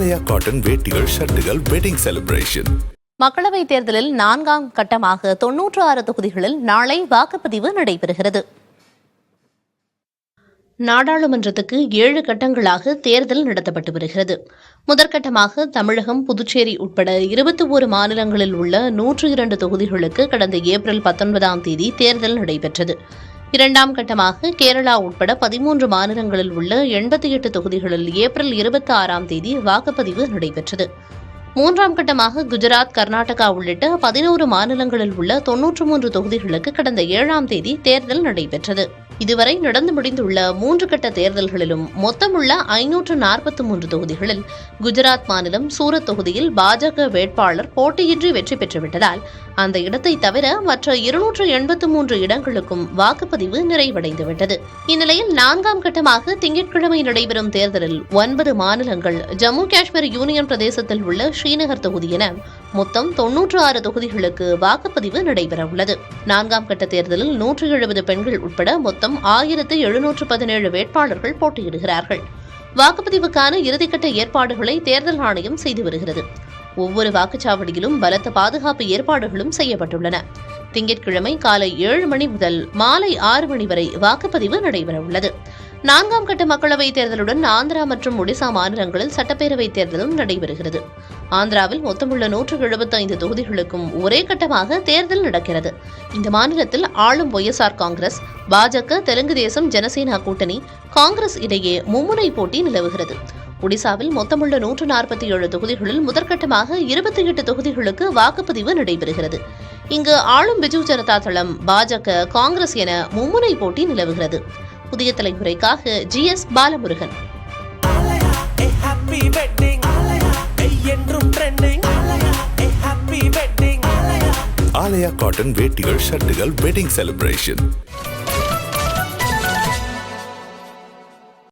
ஆலயா cotton வேட்டிகள், ஷர்ட்டுகள், wedding celebration. மக்களவைத் தேர்தலில் 4ஆம் கட்டமாக 96 தொகுதிகளில் நாளை வாக்குப்பதிவு நடைபெறுகிறது. நாடாளுமன்றத்துக்கு 7 கட்டங்களாக தேர்தல் நடத்தப்பட்டு வருகிறது. முதற்கட்டமாக தமிழகம், புதுச்சேரி உட்பட 21 மாநிலங்களில் உள்ள 102 தொகுதிகளுக்கு கடந்த ஏப்ரல் 19ஆம் தேதி தேர்தல் நடைபெற்றது. 2ஆம் கட்டமாக கேரளா உட்பட 13 மாநிலங்களில் உள்ள 88 தொகுதிகளில் ஏப்ரல் 26ஆம் தேதி வாக்குப்பதிவு நடைபெற்றது. 3ஆம் கட்டமாக குஜராத், கர்நாடகா உள்ளிட்ட 11 மாநிலங்களில் உள்ள 93 தொகுதிகளுக்கு கடந்த 7ஆம் தேதி தேர்தல் நடைபெற்றது. இதுவரை நடந்து முடிந்துள்ள 3 கட்ட தேர்தல்களிலும் மொத்தமுள்ள 543 தொகுதிகளில் குஜராத் மாநிலம் சூரத் தொகுதியில் பாஜக வேட்பாளர் போட்டியின்றி வெற்றி பெற்றுவிட்டதால் அந்த இடத்தை தவிர மற்ற 283 இடங்களுக்கும் வாக்குப்பதிவு நிறைவடைந்துவிட்டது. இந்நிலையில் 4ஆம் கட்டமாக திங்கட்கிழமை நடைபெறும் தேர்தலில் 9 மாநிலங்கள், ஜம்மு காஷ்மீர் யூனியன் பிரதேசத்தில் உள்ள ஸ்ரீநகர் தொகுதி என மொத்தம் 96 தொகுதிகளுக்கு வாக்குப்பதிவு நடைபெறவுள்ளது. 4ஆம் கட்ட தேர்தலில் 170 பெண்கள் உட்பட மொத்தம் 1717 வேட்பாளர்கள் போட்டியிடுகிறார்கள். வாக்குப்பதிவுக்கான இறுதிக்கட்ட ஏற்பாடுகளை தேர்தல் ஆணையம் செய்து வருகிறது. ஒவ்வொரு வாக்குச்சாவடியிலும் பலத்த பாதுகாப்பு ஏற்பாடுகளும் செய்யப்பட்டுள்ளன. திங்கட்கிழமை காலை 7 மணி முதல் மாலை 6 மணி வரை வாக்குப்பதிவு நடைபெறவுள்ளது. 4ஆம் கட்ட மக்களவைத் தேர்தலுடன் ஆந்திரா மற்றும் ஒடிசா மாநிலங்களில் சட்டப்பேரவைத் தேர்தலும் நடைபெறுகிறது. ஆந்திராவில் மொத்தமுள்ள 175 தொகுதிகளுக்கும் ஒரே கட்டமாக தேர்தல் நடக்கிறது. இந்த மாநிலத்தில் ஆளும் ஒய்எஸ்ஆர் காங்கிரஸ், பாஜக, தெலுங்கு தேசம், ஜனசேனா கூட்டணி, காங்கிரஸ் இடையே மும்முனை போட்டி நிலவுகிறது. ஒடிசாவில் மொத்தமுள்ள 147 தொகுதிகளில் முதற்கட்டமாக 28 தொகுதிகளுக்கு வாக்குப்பதிவு நடைபெறுகிறது. இங்கு ஆளும் பிஜு ஜனதா தளம், பாஜக, காங்கிரஸ் என மும்முனை போட்டி நிலவுகிறது. புதிய தலைமுறைக்காக GS பாலமுருகன். ஆலயா காட்டன் வேட்டிகள், ஷர்ட்டுகள், வெட்டிங் செலிப்ரேஷன்.